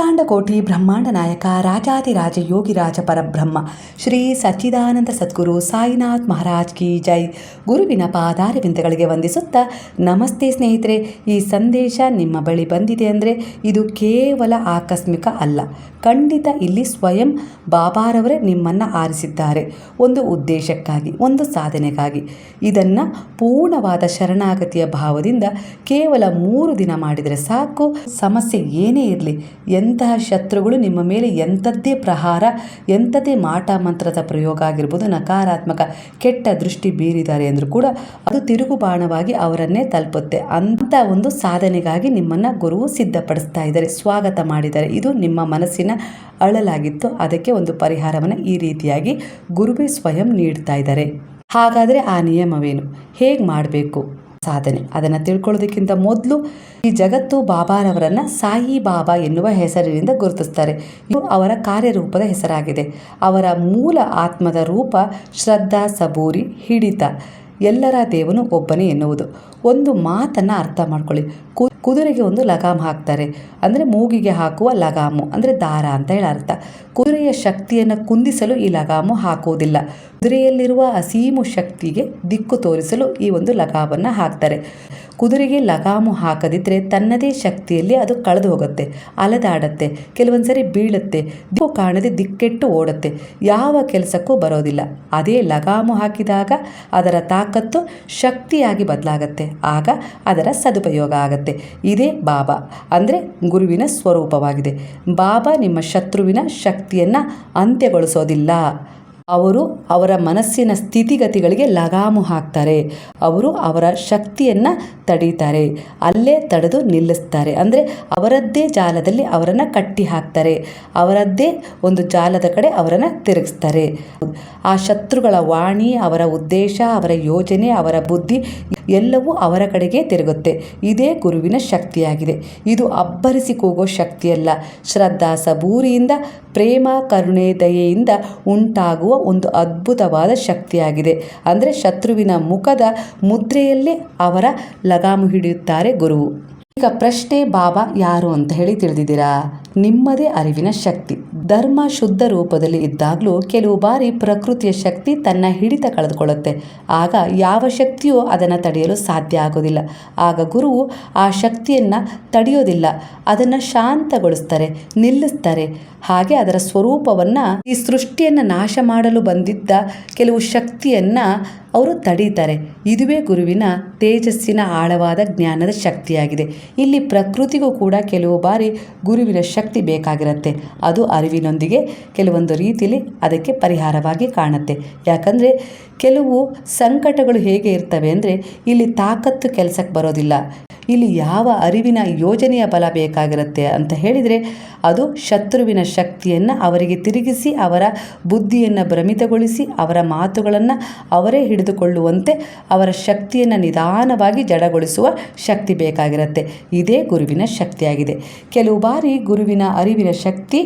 ಅಖಿಲಾಂಡ ಕೋಟಿ ಬ್ರಹ್ಮಾಂಡ ನಾಯಕ ರಾಜಾದಿರಾಜ ಯೋಗಿರಾಜ ಪರಬ್ರಹ್ಮ ಶ್ರೀ ಸಚ್ಚಿದಾನಂದ ಸದ್ಗುರು ಸಾಯಿನಾಥ್ ಮಹಾರಾಜ್ ಕಿ ಜೈ. ಗುರುವಿನ ಪಾದಾರವಿಂದಗಳಿಗೆ ವಂದಿಸುತ್ತಾ ನಮಸ್ತೆ ಸ್ನೇಹಿತರೆ. ಈ ಸಂದೇಶ ನಿಮ್ಮ ಬಳಿ ಬಂದಿದೆ ಅಂದರೆ ಇದು ಕೇವಲ ಆಕಸ್ಮಿಕ ಅಲ್ಲ, ಖಂಡಿತ ಇಲ್ಲಿ ಸ್ವಯಂ ಬಾಬಾರವರೇ ನಿಮ್ಮನ್ನು ಆರಿಸಿದ್ದಾರೆ, ಒಂದು ಉದ್ದೇಶಕ್ಕಾಗಿ, ಒಂದು ಸಾಧನೆಗಾಗಿ. ಇದನ್ನು ಪೂರ್ಣವಾದ ಶರಣಾಗತಿಯ ಭಾವದಿಂದ ಕೇವಲ 3 ದಿನ ಮಾಡಿದರೆ ಸಾಕು. ಸಮಸ್ಯೆ ಏನೇ ಇರಲಿ, ಎಂತಹ ಶತ್ರುಗಳು ನಿಮ್ಮ ಮೇಲೆ ಎಂಥದ್ದೇ ಪ್ರಹಾರ, ಎಂಥದ್ದೇ ಮಾಟ ಮಂತ್ರದ ಪ್ರಯೋಗ ಆಗಿರ್ಬೋದು, ನಕಾರಾತ್ಮಕ ಕೆಟ್ಟ ದೃಷ್ಟಿ ಬೀರಿದ್ದಾರೆ ಅಂದರೂ ಕೂಡ ಅದು ತಿರುಗುಬಾಣವಾಗಿ ಅವರನ್ನೇ ತಲುಪುತ್ತೆ. ಅಂತ ಒಂದು ಸಾಧನೆಗಾಗಿ ನಿಮ್ಮನ್ನು ಗುರುವು ಸಿದ್ಧಪಡಿಸ್ತಾ ಇದ್ದಾರೆ, ಸ್ವಾಗತ ಮಾಡಿದ್ದಾರೆ. ಇದು ನಿಮ್ಮ ಮನಸ್ಸಿನ ಅಳಲಾಗಿತ್ತು, ಅದಕ್ಕೆ ಒಂದು ಪರಿಹಾರವನ್ನು ಈ ರೀತಿಯಾಗಿ ಗುರುವೇ ಸ್ವಯಂ ನೀಡ್ತಾ ಇದ್ದಾರೆ. ಹಾಗಾದರೆ ಆ ನಿಯಮವೇನು, ಹೇಗೆ ಮಾಡಬೇಕು ಸಾಧನೆ, ಅದನ್ನು ತಿಳ್ಕೊಳ್ಳೋದಕ್ಕಿಂತ ಮೊದಲು ಈ ಜಗತ್ತು ಬಾಬಾರವರನ್ನು ಸಾಯಿ ಬಾಬಾ ಎನ್ನುವ ಹೆಸರಿನಿಂದ ಗುರುತಿಸ್ತಾರೆ. ಇದು ಅವರ ಕಾರ್ಯರೂಪದ ಹೆಸರಾಗಿದೆ. ಅವರ ಮೂಲ ಆತ್ಮದ ರೂಪ ಶ್ರದ್ಧಾ, ಸಬೂರಿ, ಹಿಡಿತ, ಎಲ್ಲರ ದೇವನು ಒಬ್ಬನೇ ಎನ್ನುವುದು. ಒಂದು ಮಾತನ್ನು ಅರ್ಥ ಮಾಡ್ಕೊಳ್ಳಿ. ಕುದುರೆಗೆ ಒಂದು ಲಗಾಮ್ ಹಾಕ್ತಾರೆ, ಅಂದರೆ ಮೂಗಿಗೆ ಹಾಕುವ ಲಗಾಮು ಅಂದರೆ ದಾರ ಅಂತ ಹೇಳಿ ಅರ್ಥ. ಕುದುರೆಯ ಶಕ್ತಿಯನ್ನು ಕುಂದಿಸಲು ಈ ಲಗಾಮು ಹಾಕುವುದಿಲ್ಲ. ಕುದುರೆಯಲ್ಲಿರುವ ಅಸೀಮು ಶಕ್ತಿಗೆ ದಿಕ್ಕು ತೋರಿಸಲು ಈ ಒಂದು ಲಗಾಮನ್ನು ಹಾಕ್ತಾರೆ. ಕುದುರೆಗೆ ಲಗಾಮು ಹಾಕದಿದ್ದರೆ ತನ್ನದೇ ಶಕ್ತಿಯಲ್ಲಿ ಅದು ಕಳೆದು ಹೋಗುತ್ತೆ, ಅಲೆದಾಡುತ್ತೆ, ಕೆಲವೊಂದು ಸರಿ ಬೀಳುತ್ತೆ, ದಿಕ್ಕು ಕಾಣದೆ ದಿಕ್ಕೆಟ್ಟು ಓಡುತ್ತೆ, ಯಾವ ಕೆಲಸಕ್ಕೂ ಬರೋದಿಲ್ಲ. ಅದೇ ಲಗಾಮು ಹಾಕಿದಾಗ ಅದರ ತಾಕತ್ತು ಶಕ್ತಿಯಾಗಿ ಬದಲಾಗುತ್ತೆ, ಆಗ ಅದರ ಸದುಪಯೋಗ ಆಗುತ್ತೆ. ಇದೇ ಬಾಬಾ ಅಂದರೆ ಗುರುವಿನ ಸ್ವರೂಪವಾಗಿದೆ. ಬಾಬಾ ನಿಮ್ಮ ಶತ್ರುವಿನ ಶಕ್ತಿಯನ್ನು ಅಂತ್ಯಗೊಳಿಸೋದಿಲ್ಲ. ಅವರು ಅವರ ಮನಸ್ಸಿನ ಸ್ಥಿತಿಗತಿಗಳಿಗೆ ಲಗಾಮು ಹಾಕ್ತಾರೆ. ಅವರು ಅವರ ಶಕ್ತಿಯನ್ನು ತಡೀತಾರೆ, ಅಲ್ಲೇ ತಡೆದು ನಿಲ್ಲಿಸ್ತಾರೆ. ಅಂದರೆ ಅವರದ್ದೇ ಜಾಲದಲ್ಲಿ ಅವರನ್ನು ಕಟ್ಟಿ ಹಾಕ್ತಾರೆ, ಅವರದ್ದೇ ಒಂದು ಜಾಲದ ಕಡೆ ಅವರನ್ನು ತಿರುಗಿಸ್ತಾರೆ. ಆ ಶತ್ರುಗಳ ವಾಣಿ, ಅವರ ಉದ್ದೇಶ, ಅವರ ಯೋಜನೆ, ಅವರ ಬುದ್ಧಿ ಎಲ್ಲವೂ ಅವರ ಕಡೆಗೆ ತಿರುಗುತ್ತೆ. ಇದೇ ಗುರುವಿನ ಶಕ್ತಿಯಾಗಿದೆ. ಇದು ಅಬ್ಬರಿಸಿ ಕೂಗೋ ಶಕ್ತಿಯಲ್ಲ, ಶ್ರದ್ಧಾ ಸಬೂರಿಯಿಂದ, ಪ್ರೇಮ, ಕರುಣೆ, ದಯೆಯಿಂದ ಉಂಟಾಗುವ ಒಂದು ಅದ್ಭುತವಾದ ಶಕ್ತಿಯಾಗಿದೆ. ಅಂದರೆ ಶತ್ರುವಿನ ಮುಖದ ಮುದ್ರೆಯಲ್ಲಿ ಅವರ ಲಗಾಮು ಹಿಡಿಯುತ್ತಾರೆ ಗುರುವು. ಈಗ ಪ್ರಶ್ನೆ, ಬಾಬಾ ಯಾರು ಅಂತ ಹೇಳಿ ತಿಳಿದಿದ್ದೀರಾ? ನಿಮ್ಮದೇ ಅರಿವಿನ ಶಕ್ತಿ. ಧರ್ಮ ಶುದ್ಧ ರೂಪದಲ್ಲಿ ಇದ್ದಾಗಲೂ ಕೆಲವು ಬಾರಿ ಪ್ರಕೃತಿಯ ಶಕ್ತಿ ತನ್ನ ಹಿಡಿತ ಕಳೆದುಕೊಳ್ಳುತ್ತೆ. ಆಗ ಯಾವ ಶಕ್ತಿಯೂ ಅದನ್ನು ತಡೆಯಲು ಸಾಧ್ಯ ಆಗೋದಿಲ್ಲ. ಆಗ ಗುರುವು ಆ ಶಕ್ತಿಯನ್ನು ತಡೆಯೋದಿಲ್ಲ, ಅದನ್ನು ಶಾಂತಗೊಳಿಸ್ತಾರೆ, ನಿಲ್ಲಿಸ್ತಾರೆ. ಹಾಗೆ ಅದರ ಸ್ವರೂಪವನ್ನು, ಈ ಸೃಷ್ಟಿಯನ್ನು ನಾಶ ಮಾಡಲು ಬಂದಿದ್ದ ಕೆಲವು ಶಕ್ತಿಯನ್ನು ಅವರು ತಡೀತಾರೆ. ಇದುವೇ ಗುರುವಿನ ತೇಜಸ್ಸಿನ ಆಳವಾದ ಜ್ಞಾನದ ಶಕ್ತಿಯಾಗಿದೆ. ಇಲ್ಲಿ ಪ್ರಕೃತಿಗೂ ಕೂಡ ಕೆಲವು ಬಾರಿ ಗುರುವಿನ ಶಕ್ತಿ ಬೇಕಾಗಿರುತ್ತೆ. ಅದು ಅರಿವಿನೊಂದಿಗೆ ಕೆಲವೊಂದು ರೀತಿಯಲ್ಲಿ ಅದಕ್ಕೆ ಪರಿಹಾರವಾಗಿ ಕಾಣುತ್ತೆ. ಯಾಕಂದರೆ ಕೆಲವು ಸಂಕಟಗಳು ಹೇಗೆ ಇರ್ತವೆ ಅಂದರೆ, ಇಲ್ಲಿ ತಾಕತ್ತು ಕೆಲಸಕ್ಕೆ ಬರೋದಿಲ್ಲ. ಇಲ್ಲಿ ಯಾವ ಅರಿವಿನ ಯೋಜನೆಯ ಬಲ ಬೇಕಾಗಿರುತ್ತೆ ಅಂತ ಹೇಳಿದರೆ, ಅದು ಶತ್ರುವಿನ ಶಕ್ತಿಯನ್ನು ಅವರಿಗೆ ತಿರುಗಿಸಿ, ಅವರ ಬುದ್ಧಿಯನ್ನು ಭ್ರಮಿತಗೊಳಿಸಿ, ಅವರ ಮಾತುಗಳನ್ನು ಅವರೇ ಹಿಡಿದುಕೊಳ್ಳುವಂತೆ ಅವರ ಶಕ್ತಿಯನ್ನು ನಿಧಾನವಾಗಿ ಜಡಗೊಳಿಸುವ ಶಕ್ತಿ ಬೇಕಾಗಿರುತ್ತೆ. ಇದೇ ಗುರುವಿನ ಶಕ್ತಿಯಾಗಿದೆ. ಕೆಲವು ಬಾರಿ ಗುರುವಿನ ಅರಿವಿನ ಶಕ್ತಿ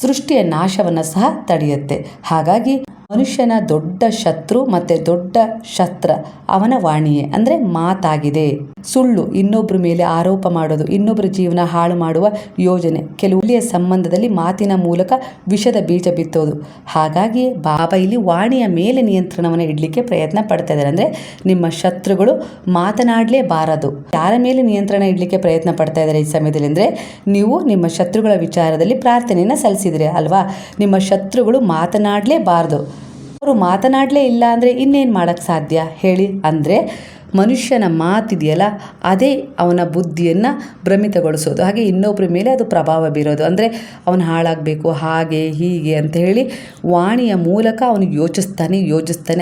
ಸೃಷ್ಟಿಯ ನಾಶವನ್ನು ಸಹ ತಡೆಯುತ್ತೆ. ಹಾಗಾಗಿ ಮನುಷ್ಯನ ದೊಡ್ಡ ಶತ್ರು ಮತ್ತು ದೊಡ್ಡ ಶಸ್ತ್ರ ಅವನ ವಾಣಿಯೇ, ಅಂದರೆ ಮಾತಾಗಿದೆ. ಸುಳ್ಳು, ಇನ್ನೊಬ್ಬರ ಮೇಲೆ ಆರೋಪ ಮಾಡೋದು, ಇನ್ನೊಬ್ಬರ ಜೀವನ ಹಾಳು ಮಾಡುವ ಯೋಜನೆ, ಕೆಲವು ಒಳ್ಳೆಯ ಸಂಬಂಧದಲ್ಲಿ ಮಾತಿನ ಮೂಲಕ ವಿಷದ ಬೀಜ ಬಿತ್ತೋದು. ಹಾಗಾಗಿ ಬಾಬಾ ಇಲ್ಲಿ ವಾಣಿಯ ಮೇಲೆ ನಿಯಂತ್ರಣವನ್ನು ಇಡಲಿಕ್ಕೆ ಪ್ರಯತ್ನ ಪಡ್ತಾ ಇದ್ದಾರೆ. ಅಂದರೆ ನಿಮ್ಮ ಶತ್ರುಗಳು ಮಾತನಾಡಲೇಬಾರದು. ಯಾರ ಮೇಲೆ ನಿಯಂತ್ರಣ ಇಡಲಿಕ್ಕೆ ಪ್ರಯತ್ನ ಪಡ್ತಾ ಇದ್ದಾರೆ ಈ ಸಮಯದಲ್ಲಿ ಅಂದರೆ, ನೀವು ನಿಮ್ಮ ಶತ್ರುಗಳ ವಿಚಾರದಲ್ಲಿ ಪ್ರಾರ್ಥನೆಯನ್ನು ಸಲ್ಲಿಸಿದ್ರಿ ಅಲ್ವಾ? ನಿಮ್ಮ ಶತ್ರುಗಳು ಮಾತನಾಡಲೇಬಾರದು. ಅವರು ಮಾತನಾಡಲೇ ಇಲ್ಲ ಅಂದರೆ ಇನ್ನೇನು ಮಾಡೋಕ್ಕೆ ಸಾಧ್ಯ ಹೇಳಿ? ಅಂದರೆ ಮನುಷ್ಯನ ಮಾತಿದೆಯಲ್ಲ, ಅದೇ ಅವನ ಬುದ್ಧಿಯನ್ನು ಭ್ರಮಿತಗೊಳಿಸೋದು, ಹಾಗೆ ಇನ್ನೊಬ್ಬರ ಮೇಲೆ ಅದು ಪ್ರಭಾವ ಬೀರೋದು. ಅಂದರೆ ಅವನು ಹಾಳಾಗಬೇಕು, ಹಾಗೆ ಹೀಗೆ ಅಂತ ಹೇಳಿ ವಾಣಿಯ ಮೂಲಕ ಅವನು ಯೋಚಿಸ್ತಾನೆ.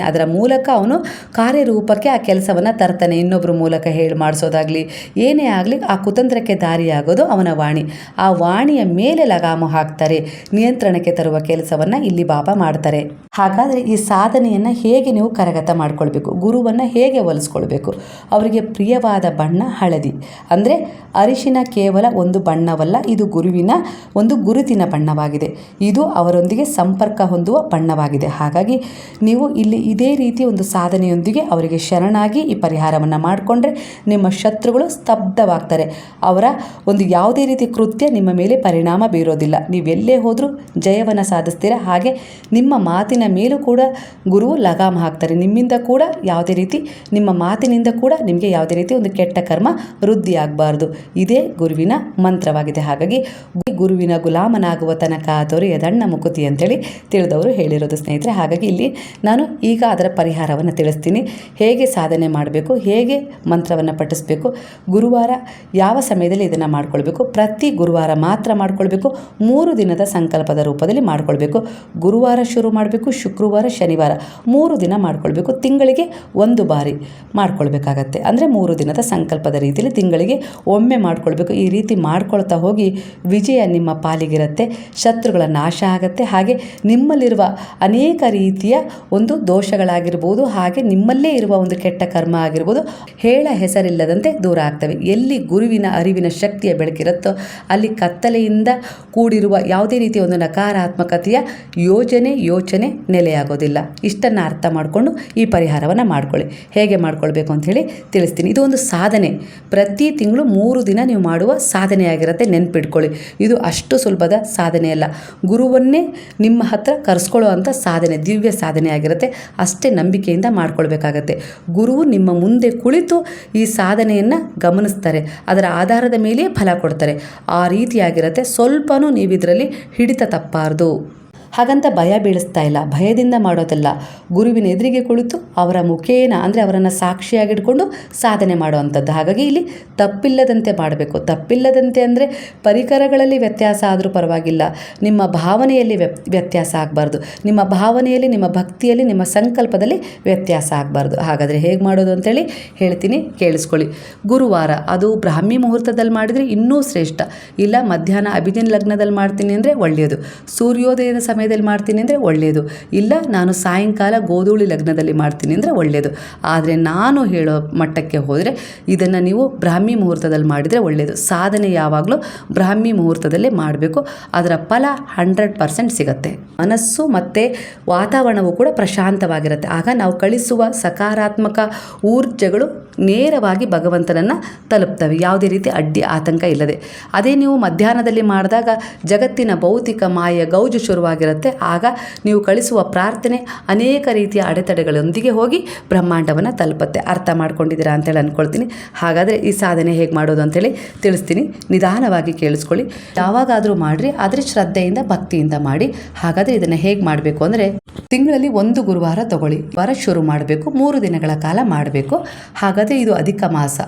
ಅದರ ಮೂಲಕ ಅವನು ಕಾರ್ಯರೂಪಕ್ಕೆ ಆ ಕೆಲಸವನ್ನು ತರ್ತಾನೆ. ಇನ್ನೊಬ್ಬರ ಮೂಲಕ ಹೇಳಿ ಮಾಡಿಸೋದಾಗಲಿ, ಏನೇ ಆಗಲಿ ಆ ಕುತಂತ್ರಕ್ಕೆ ದಾರಿಯಾಗೋದು ಅವನ ವಾಣಿ. ಆ ವಾಣಿಯ ಮೇಲೆ ಲಗಾಮು ಹಾಕ್ತಾರೆ, ನಿಯಂತ್ರಣಕ್ಕೆ ತರುವ ಕೆಲಸವನ್ನು ಇಲ್ಲಿ ಬಾಬಾ ಮಾಡ್ತಾರೆ. ಹಾಗಾದರೆ ಈ ಸಾಧನೆಯನ್ನು ಹೇಗೆ ನೀವು ಕರಗತ ಮಾಡ್ಕೊಳ್ಬೇಕು, ಗುರುವನ್ನು ಹೇಗೆ ಒಲಿಸ್ಕೊಳ್ಬೇಕು? ಮಾಡಬೇಕು. ಅವರಿಗೆ ಪ್ರಿಯವಾದ ಬಣ್ಣ ಹಳದಿ. ಅಂದರೆ ಅರಿಶಿನ ಕೇವಲ ಒಂದು ಬಣ್ಣವಲ್ಲ, ಇದು ಗುರುವಿನ ಒಂದು ಗುರುತಿನ ಬಣ್ಣವಾಗಿದೆ. ಇದು ಅವರೊಂದಿಗೆ ಸಂಪರ್ಕ ಹೊಂದುವ ಬಣ್ಣವಾಗಿದೆ. ಹಾಗಾಗಿ ನೀವು ಇಲ್ಲಿ ಇದೇ ರೀತಿ ಒಂದು ಸಾಧನೆಯೊಂದಿಗೆ ಅವರಿಗೆ ಶರಣಾಗಿ ಈ ಪರಿಹಾರವನ್ನು ಮಾಡಿಕೊಂಡ್ರೆ ನಿಮ್ಮ ಶತ್ರುಗಳು ಸ್ತಬ್ಧವಾಗ್ತಾರೆ. ಅವರ ಒಂದು ಯಾವುದೇ ರೀತಿ ಕೃತ್ಯ ನಿಮ್ಮ ಮೇಲೆ ಪರಿಣಾಮ ಬೀರೋದಿಲ್ಲ. ನೀವೆಲ್ಲೇ ಹೋದರೂ ಜಯವನ್ನು ಸಾಧಿಸ್ತೀರ. ಹಾಗೆ ನಿಮ್ಮ ಮಾತಿನ ಮೇಲೂ ಕೂಡ ಗುರುವು ಲಗಾಮ ಹಾಕ್ತಾರೆ. ನಿಮ್ಮಿಂದ ಕೂಡ ಯಾವುದೇ ರೀತಿ, ನಿಮ್ಮ ಮಾತಿನಿಂದ ಕೂಡ ನಿಮಗೆ ಯಾವುದೇ ರೀತಿ ಒಂದು ಕೆಟ್ಟ ಕರ್ಮ ವೃದ್ಧಿ ಆಗಬಾರ್ದು. ಇದೇ ಗುರುವಿನ ಮಂತ್ರವಾಗಿದೆ. ಹಾಗಾಗಿ ಗುರುವಿನ ಗುಲಾಮನಾಗುವ ತನಕ ದೊರೆಯದಣ್ಣ ಮುಕುತಿ ಅಂತೇಳಿ ತಿಳಿದವರು ಹೇಳಿರೋದು ಸ್ನೇಹಿತರೆ. ಹಾಗಾಗಿ ಇಲ್ಲಿ ನಾನು ಈಗ ಅದರ ಪರಿಹಾರವನ್ನು ತಿಳಿಸ್ತೀನಿ. ಹೇಗೆ ಸಾಧನೆ ಮಾಡಬೇಕು, ಹೇಗೆ ಮಂತ್ರವನ್ನು ಪಠಿಸಬೇಕು, ಗುರುವಾರ ಯಾವ ಸಮಯದಲ್ಲಿ ಇದನ್ನು ಮಾಡ್ಕೊಳ್ಬೇಕು. ಪ್ರತಿ ಗುರುವಾರ ಮಾತ್ರ ಮಾಡ್ಕೊಳ್ಬೇಕು. 3 ದಿನದ ಸಂಕಲ್ಪದ ರೂಪದಲ್ಲಿ ಮಾಡ್ಕೊಳ್ಬೇಕು. ಗುರುವಾರ ಶುರು ಮಾಡಬೇಕು, ಶುಕ್ರವಾರ, ಶನಿವಾರ 3 ದಿನ ಮಾಡ್ಕೊಳ್ಬೇಕು. ತಿಂಗಳಿಗೆ 1 ಬಾರಿ ಮಾಡ್ಕೊಳ್ಬೇಕಾಗತ್ತೆ. ಅಂದರೆ 3 ದಿನದ ಸಂಕಲ್ಪದ ರೀತಿಯಲ್ಲಿ ತಿಂಗಳಿಗೆ ಒಮ್ಮೆ ಮಾಡ್ಕೊಳ್ಬೇಕು. ಈ ರೀತಿ ಮಾಡ್ಕೊಳ್ತಾ ಹೋಗಿ ವಿಜಯ ನಿಮ್ಮ ಪಾಲಿಗಿರುತ್ತೆ. ಶತ್ರುಗಳ ನಾಶ ಆಗುತ್ತೆ. ಹಾಗೆ ನಿಮ್ಮಲ್ಲಿರುವ ಅನೇಕ ರೀತಿಯ ಒಂದು ದೋಷಗಳಾಗಿರ್ಬೋದು, ಹಾಗೆ ನಿಮ್ಮಲ್ಲೇ ಇರುವ ಒಂದು ಕೆಟ್ಟ ಕರ್ಮ ಆಗಿರ್ಬೋದು, ಹೇಳ ಹೆಸರಿಲ್ಲದಂತೆ ದೂರ ಆಗ್ತವೆ. ಎಲ್ಲಿ ಗುರುವಿನ ಅರಿವಿನ ಶಕ್ತಿಯ ಬೆಳಕಿರುತ್ತೋ ಅಲ್ಲಿ ಕತ್ತಲೆಯಿಂದ ಕೂಡಿರುವ ಯಾವುದೇ ರೀತಿಯ ಒಂದು ನಕಾರಾತ್ಮಕತೆಯ ಯೋಚನೆ ನೆಲೆಯಾಗೋದಿಲ್ಲ. ಇಷ್ಟನ್ನು ಅರ್ಥ ಮಾಡಿಕೊಂಡು ಈ ಪರಿಹಾರವನ್ನು ಮಾಡ್ಕೊಳ್ಳಿ. ಹೇಗೆ ಮಾಡ್ಕೊಳ್ಬೇಕು ಅಂಥೇಳಿ ತಿಳಿಸ್ತೀನಿ. ಇದು ಒಂದು ಸಾಧನೆ. ಪ್ರತಿ ತಿಂಗಳು 3 ದಿನ ನೀವು ಮಾಡುವ ಸಾಧನೆಯಾಗಿರುತ್ತೆ. ನೆನ್ಪಿಟ್ಕೊಳ್ಳಿ, ಇದು ಅಷ್ಟು ಸುಲಭದ ಸಾಧನೆ ಅಲ್ಲ. ಗುರುವನ್ನೇ ನಿಮ್ಮ ಹತ್ರ ಕರೆಸ್ಕೊಳ್ಳೋ ಅಂಥ ಸಾಧನೆ, ದಿವ್ಯ ಸಾಧನೆ ಆಗಿರುತ್ತೆ. ಅಷ್ಟೇ ನಂಬಿಕೆಯಿಂದ ಮಾಡ್ಕೊಳ್ಬೇಕಾಗತ್ತೆ. ಗುರುವು ನಿಮ್ಮ ಮುಂದೆ ಕುಳಿತು ಈ ಸಾಧನೆಯನ್ನು ಗಮನಿಸ್ತಾರೆ. ಅದರ ಆಧಾರದ ಮೇಲೆಯೇ ಫಲ ಕೊಡ್ತಾರೆ. ಆ ರೀತಿಯಾಗಿರುತ್ತೆ. ಸ್ವಲ್ಪನೂ ನೀವು ಇದರಲ್ಲಿ ಹಿಡಿತ ತಪ್ಪಾರ್ದು. ಹಾಗಂತ ಭಯ ಬೀಳಿಸ್ತಾ ಇಲ್ಲ, ಭಯದಿಂದ ಮಾಡೋದಲ್ಲ. ಗುರುವಿನ ಎದುರಿಗೆ ಕುಳಿತು ಅವರ ಮುಖೇನ, ಅಂದರೆ ಅವರನ್ನು ಸಾಕ್ಷಿಯಾಗಿಟ್ಕೊಂಡು ಸಾಧನೆ ಮಾಡುವಂಥದ್ದು. ಹಾಗಾಗಿ ಇಲ್ಲಿ ತಪ್ಪಿಲ್ಲದಂತೆ ಮಾಡಬೇಕು. ತಪ್ಪಿಲ್ಲದಂತೆ ಅಂದರೆ ಪರಿಕರಗಳಲ್ಲಿ ವ್ಯತ್ಯಾಸ ಆದರೂ ಪರವಾಗಿಲ್ಲ, ನಿಮ್ಮ ಭಾವನೆಯಲ್ಲಿ ವ್ಯತ್ಯಾಸ ಆಗಬಾರ್ದು. ನಿಮ್ಮ ಭಾವನೆಯಲ್ಲಿ, ನಿಮ್ಮ ಭಕ್ತಿಯಲ್ಲಿ, ನಿಮ್ಮ ಸಂಕಲ್ಪದಲ್ಲಿ ವ್ಯತ್ಯಾಸ ಆಗಬಾರ್ದು. ಹಾಗಾದರೆ ಹೇಗೆ ಮಾಡೋದು ಅಂತೇಳಿ ಹೇಳ್ತೀನಿ, ಕೇಳಿಸ್ಕೊಳ್ಳಿ. ಗುರುವಾರ ಅದು ಬ್ರಾಹ್ಮಿ ಮುಹೂರ್ತದಲ್ಲಿ ಮಾಡಿದರೆ ಇನ್ನೂ ಶ್ರೇಷ್ಠ. ಇಲ್ಲ ಮಧ್ಯಾಹ್ನ ಅಭಿಜಿನ್ ಲಗ್ನದಲ್ಲಿ ಮಾಡ್ತೀನಿ ಅಂದರೆ ಒಳ್ಳೆಯದು. ಸೂರ್ಯೋದಯದ ಸಮಯದಲ್ಲಿ ಮಾಡ್ತೀನಿ ಅಂದರೆ ಒಳ್ಳೆಯದು. ಇಲ್ಲ ನಾನು ಸಾಯಂಕಾಲ ಗೋಧೂಳಿ ಲಗ್ನದಲ್ಲಿ ಮಾಡ್ತೀನಿ ಅಂದರೆ ಒಳ್ಳೆಯದು. ಆದರೆ ನಾನು ಹೇಳೋ ಮಟ್ಟಕ್ಕೆ ಹೋದರೆ ಇದನ್ನು ನೀವು ಬ್ರಾಹ್ಮಿ ಮುಹೂರ್ತದಲ್ಲಿ ಮಾಡಿದರೆ ಒಳ್ಳೆಯದು. ಸಾಧನೆ ಯಾವಾಗಲೂ ಬ್ರಾಹ್ಮಿ ಮುಹೂರ್ತದಲ್ಲೇ ಮಾಡಬೇಕು. ಅದರ ಫಲ 100% ಸಿಗುತ್ತೆ. ಮನಸ್ಸು ಮತ್ತು ವಾತಾವರಣವೂ ಕೂಡ ಪ್ರಶಾಂತವಾಗಿರುತ್ತೆ. ಆಗ ನಾವು ಕಳಿಸುವ ಸಕಾರಾತ್ಮಕ ಊರ್ಜೆಗಳು ನೇರವಾಗಿ ಭಗವಂತನನ್ನು ತಲುಪ್ತವೆ, ಯಾವುದೇ ರೀತಿ ಅಡ್ಡಿ ಆತಂಕ ಇಲ್ಲದೆ. ಅದೇ ನೀವು ಮಧ್ಯಾಹ್ನದಲ್ಲಿ ಮಾಡಿದಾಗ ಜಗತ್ತಿನ ಭೌತಿಕ ಮಾಯ ಗೌಜು ಶುರುವಾಗಿರುತ್ತೆ. ಆಗ ನೀವು ಕಳಿಸುವ ಪ್ರಾರ್ಥನೆ ಅನೇಕ ರೀತಿಯ ಅಡೆತಡೆಗಳೊಂದಿಗೆ ಹೋಗಿ ಬ್ರಹ್ಮಾಂಡವನ್ನು ತಲುಪುತ್ತೆ. ಅರ್ಥ ಮಾಡ್ಕೊಂಡಿದ್ದೀರಾ ಅಂತೇಳಿ ಅಂದ್ಕೊಳ್ತೀನಿ. ಹಾಗಾದರೆ ಈ ಸಾಧನೆ ಹೇಗೆ ಮಾಡೋದು ಅಂತೇಳಿ ತಿಳಿಸ್ತೀನಿ. ನಿಧಾನವಾಗಿ ಕೇಳಿಸ್ಕೊಳ್ಳಿ. ಯಾವಾಗಾದರೂ ಮಾಡಿರಿ, ಆದರೆ ಶ್ರದ್ಧೆಯಿಂದ ಭಕ್ತಿಯಿಂದ ಮಾಡಿ. ಹಾಗಾದರೆ ಇದನ್ನು ಹೇಗೆ ಮಾಡಬೇಕು ಅಂದರೆ, ತಿಂಗಳಲ್ಲಿ 1 ಗುರುವಾರ ತಗೊಳ್ಳಿ. ವಾರ ಶುರು ಮಾಡಬೇಕು, 3 ದಿನಗಳ ಕಾಲ ಮಾಡಬೇಕು. ಹಾಗಾದರೆ ಇದು ಅಧಿಕ ಮಾಸ.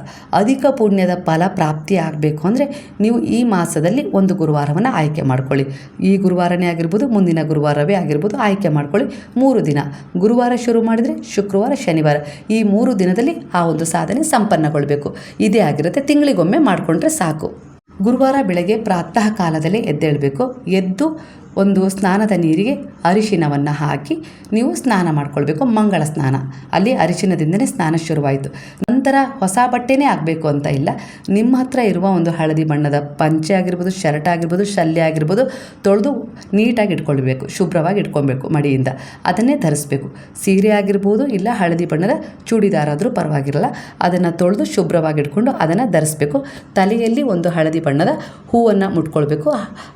ಅಧಿಕ ಪುಣ್ಯದ ಫಲ ಪ್ರಾಪ್ತಿ ಆಗಬೇಕು ಅಂದರೆ ನೀವು ಈ ಮಾಸದಲ್ಲಿ 1 ಗುರುವಾರವನ್ನು ಆಯ್ಕೆ ಮಾಡ್ಕೊಳ್ಳಿ. ಈ ಗುರುವಾರನೇ ಆಗಿರ್ಬೋದು, ಮುಂದಿನ ಗುರುವಾರವೇ ಆಗಿರ್ಬೋದು, ಆಯ್ಕೆ ಮಾಡ್ಕೊಳ್ಳಿ. 3 ದಿನ ಗುರುವಾರ ಶುರು ಮಾಡಿದರೆ ಶುಕ್ರವಾರ, ಶನಿವಾರ ಈ 3 ದಿನದಲ್ಲಿ ಆ ಒಂದು ಸಾಧನೆ ಸಂಪನ್ನಗೊಳ್ಳಬೇಕು. ಇದೇ ಆಗಿರುತ್ತೆ. ತಿಂಗಳಿಗೊಮ್ಮೆ ಮಾಡಿಕೊಂಡ್ರೆ ಸಾಕು. ಗುರುವಾರ ಬೆಳಗ್ಗೆ ಪ್ರಾತಃ ಕಾಲದಲ್ಲೇ ಎದ್ದೇಳಬೇಕು. ಎದ್ದು ಒಂದು ಸ್ನಾನದ ನೀರಿಗೆ ಅರಿಶಿನವನ್ನು ಹಾಕಿ ನೀವು ಸ್ನಾನ ಮಾಡ್ಕೊಳ್ಬೇಕು. ಮಂಗಳ ಸ್ನಾನ, ಅಲ್ಲಿ ಅರಿಶಿನದಿಂದನೇ ಸ್ನಾನ ಶುರುವಾಯಿತು. ನಂತರ ಹೊಸ ಬಟ್ಟೆನೇ ಆಗಬೇಕು ಅಂತ ಇಲ್ಲ. ನಿಮ್ಮ ಹತ್ರ ಇರುವ ಒಂದು ಹಳದಿ ಬಣ್ಣದ ಪಂಚೆ ಆಗಿರ್ಬೋದು, ಶರ್ಟ್ ಆಗಿರ್ಬೋದು, ಶಲ್ಯ ಆಗಿರ್ಬೋದು, ತೊಳೆದು ನೀಟಾಗಿ ಇಟ್ಕೊಳ್ಬೇಕು. ಶುಭ್ರವಾಗಿ ಇಟ್ಕೊಳ್ಬೇಕು. ಮಡಿಯಿಂದ ಅದನ್ನೇ ಧರಿಸ್ಬೇಕು. ಸೀರೆ ಆಗಿರ್ಬೋದು, ಇಲ್ಲ ಹಳದಿ ಬಣ್ಣದ ಚೂಡಿದಾರ್ ಆದರೂ ಪರವಾಗಿರಲ್ಲ. ಅದನ್ನು ತೊಳೆದು ಶುಭ್ರವಾಗಿ ಇಟ್ಕೊಂಡು ಅದನ್ನು ಧರಿಸ್ಬೇಕು. ತಲೆಯಲ್ಲಿ ಒಂದು ಹಳದಿ ಬಣ್ಣದ ಹೂವನ್ನು ಮುಟ್ಕೊಳ್ಬೇಕು.